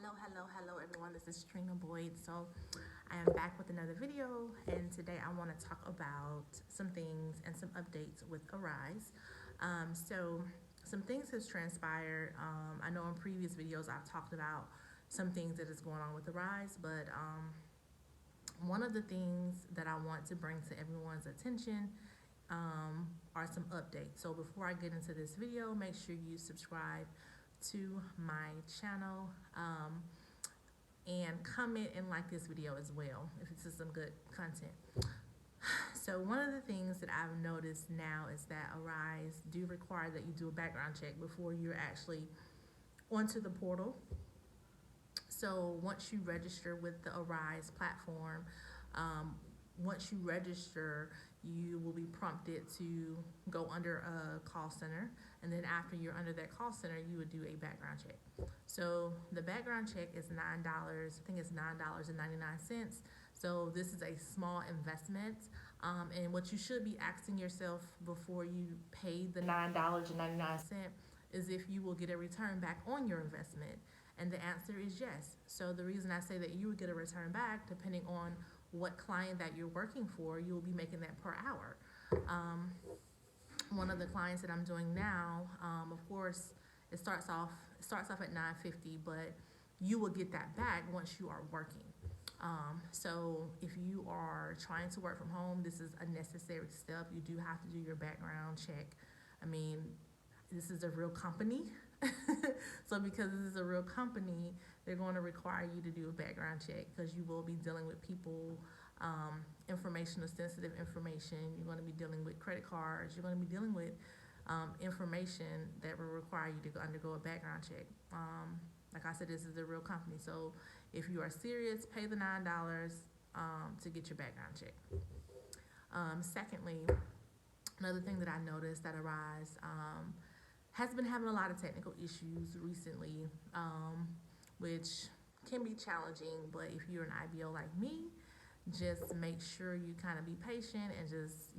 Hello everyone, this is Trina Boyd. So I am back with another video, and today I want to talk about some things and some updates with Arise. So some things has transpired. I know in previous videos I've talked about some things that is going on with Arise, but one of the things that I want to bring to everyone's attention are some updates. So before I get into this video, make sure you subscribe to my channel. And comment and like this video as well if this is some good content. So one of the things that I've noticed now is that Arise do require that you do a background check before you're actually onto the portal. So once you register with the Arise platform, once you register, you will be prompted to go under a call center, and then after you're under that call center, you would do a background check. So the background check is $9. I think it's $9.99. So this is a small investment, and what you should be asking yourself before you pay the $9.99 is if you will get a return back on your investment. And the answer is yes. So the reason I say that you would get a return back, depending on what client that you're working for, you'll be making that per hour. One of the clients that I'm doing now, of course, it starts off at $9.50, but you will get that back once you are working. So if you are trying to work from home, this is a necessary step. You do have to do your background check. I mean, this is a real company. So because this is a real company, they're going to require you to do a background check because you will be dealing with people, information or sensitive information. You're going to be dealing with credit cards. You're going to be dealing with information that will require you to undergo a background check. Like I said, this is a real company. So if you are serious, pay the $9 to get your background check. Secondly, another thing that I noticed that Arise has been having a lot of technical issues recently, which can be challenging, but if you're an IBO like me, just make sure you kind of be patient and just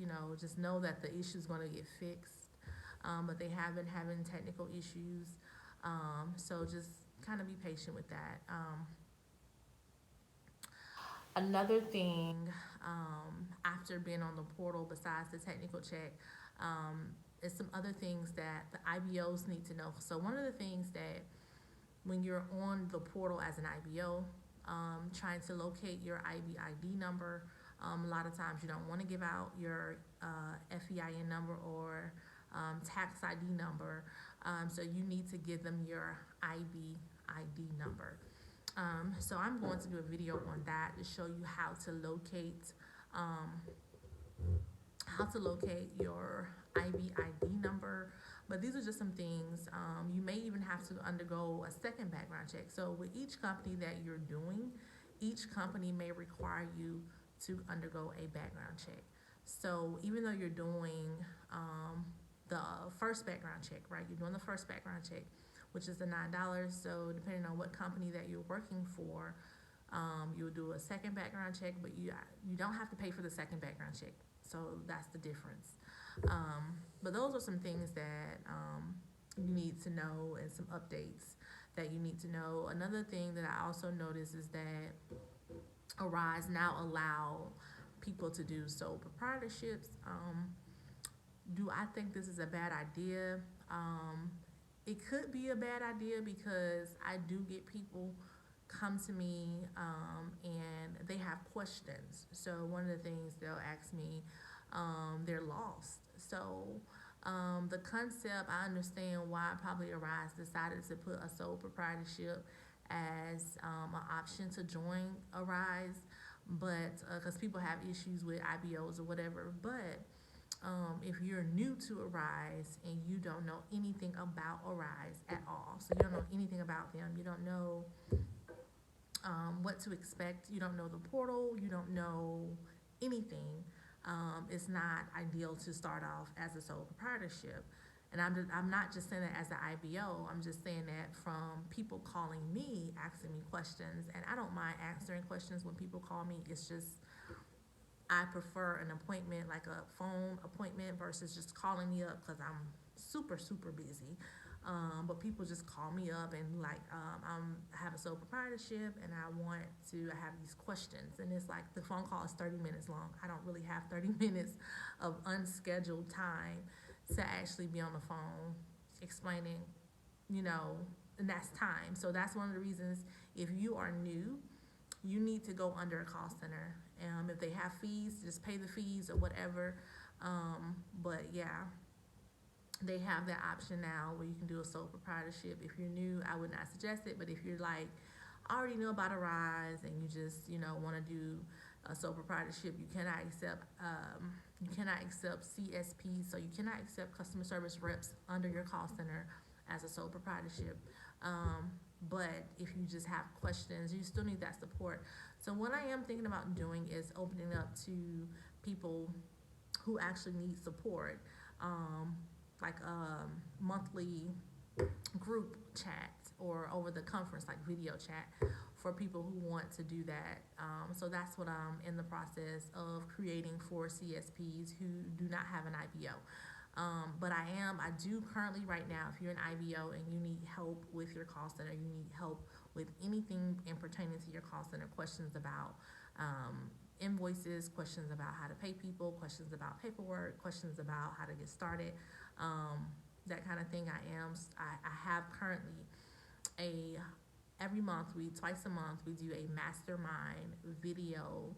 know that the issue is going to get fixed. But they have been having technical issues, so just kind of be patient with that. Another thing, after being on the portal, besides the technical check, is some other things that the IBOs need to know. So one of the things that when you're on the portal as an IBO, trying to locate your IBID number, a lot of times you don't want to give out your FEIN number or tax ID number, so you need to give them your IBID number. So I'm going to do a video on that to show you how to locate your IBID number. But these are just some things. You may even have to undergo a second background check. So with each company that you're doing, each company may require you to undergo a background check. So even though you're doing the first background check, right? You're doing the first background check, which is the $9. So depending on what company that you're working for, you'll do a second background check, but you don't have to pay for the second background check. So that's the difference. But those are some things that you need to know, and some updates that you need to know. Another thing that I also noticed is that Arise now allow people to do sole proprietorships. Do I think this is a bad idea? It could be a bad idea because I do get people come to me and they have questions. So one of the things they'll ask me, they're lost. So the concept, I understand why probably Arise decided to put a sole proprietorship as an option to join Arise, but because people have issues with IBOs or whatever. But if you're new to Arise and you don't know anything about Arise at all, so you don't know anything about them, you don't know what to expect, you don't know the portal, you don't know anything, it's not ideal to start off as a sole proprietorship. And I'm not just saying that as an IBO, I'm just saying that from people calling me, asking me questions, and I don't mind answering questions when people call me. It's just I prefer an appointment, like a phone appointment, versus just calling me up because I'm super busy. But people just call me up and like, I have a sole proprietorship and I have these questions. And it's like the phone call is 30 minutes long. I don't really have 30 minutes of unscheduled time to actually be on the phone explaining, you know, and that's time. So that's one of the reasons if you are new, you need to go under a call center. If they have fees, just pay the fees or whatever. But yeah, they have that option now where you can do a sole proprietorship. If you're new, I would not suggest it. But if you're like, I already know about a rise and you just, you know, want to do a sole proprietorship, you cannot accept CSP, so you cannot accept customer service reps under your call center as a sole proprietorship. But if you just have questions, you still need that support. So what I am thinking about doing is opening up to people who actually need support, like monthly group chat or over the conference, like video chat for people who want to do that. So that's what I'm in the process of creating for CSPs who do not have an IBO. But I do currently right now, if you're an IBO and you need help with your call center, you need help with anything in pertaining to your call center, questions about invoices, questions about how to pay people, questions about paperwork, questions about how to get started, that kind of thing. I have currently every month, twice a month, we do a mastermind video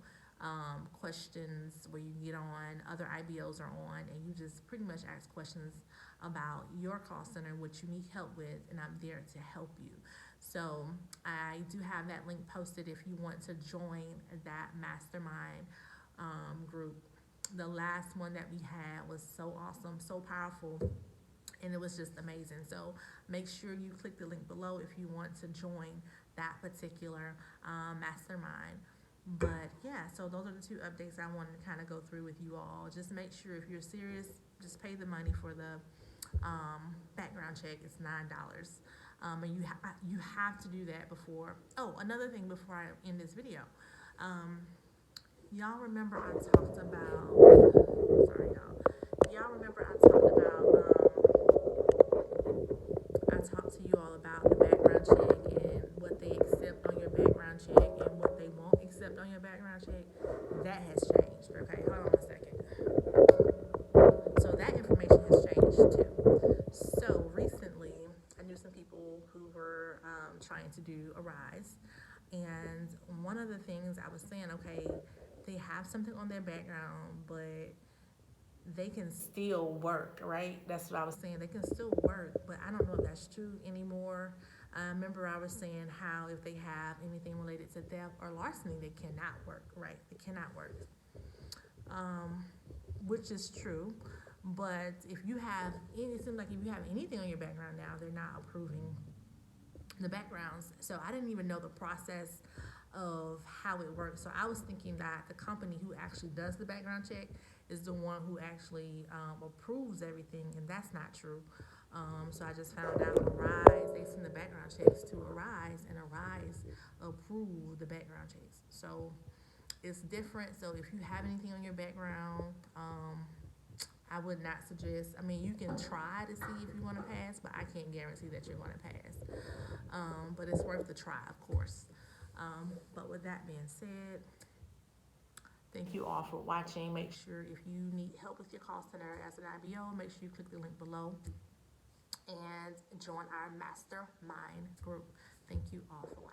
questions where you get on, other IBOs are on, and you just pretty much ask questions about your call center, what you need help with, and I'm there to help you. So I do have that link posted if you want to join that mastermind group. The last one that we had was so awesome, so powerful, and it was just amazing. So make sure you click the link below if you want to join that particular mastermind. But yeah, so those are the two updates I wanted to kind of go through with you all. Just make sure if you're serious, just pay the money for the background check. It's $9, and you have to do that before. Oh, another thing before I end this video, y'all remember I talked about. Sorry, y'all. Y'all remember I talked about. I talked to you all about the background check and what they accept on your background check and what they won't accept on your background check. That has changed. Okay, hold on a second. So that information has changed too. So recently, I knew some people who were trying to do a rise, and one of the things I was saying, okay, they have something on their background, but they can still work, right? That's what I was saying. They can still work, but I don't know if that's true anymore. I remember I was saying how if they have anything related to theft or larceny, they cannot work, right? They cannot work, which is true. But if you have, it seems like if you have anything on your background now, they're not approving the backgrounds. So I didn't even know the process of how it works. So I was thinking that the company who actually does the background check is the one who actually approves everything, and that's not true. So I just found out Arise, they send the background checks to Arise, and Arise approve the background checks. So it's different. So if you have anything on your background, I would not suggest. I mean, you can try to see if you want to pass, but I can't guarantee that you're going to pass. But it's worth the try, of course. But with that being said, thank you all for watching. Make sure if you need help with your call center as an IBO, make sure you click the link below and join our mastermind group. Thank you all for watching.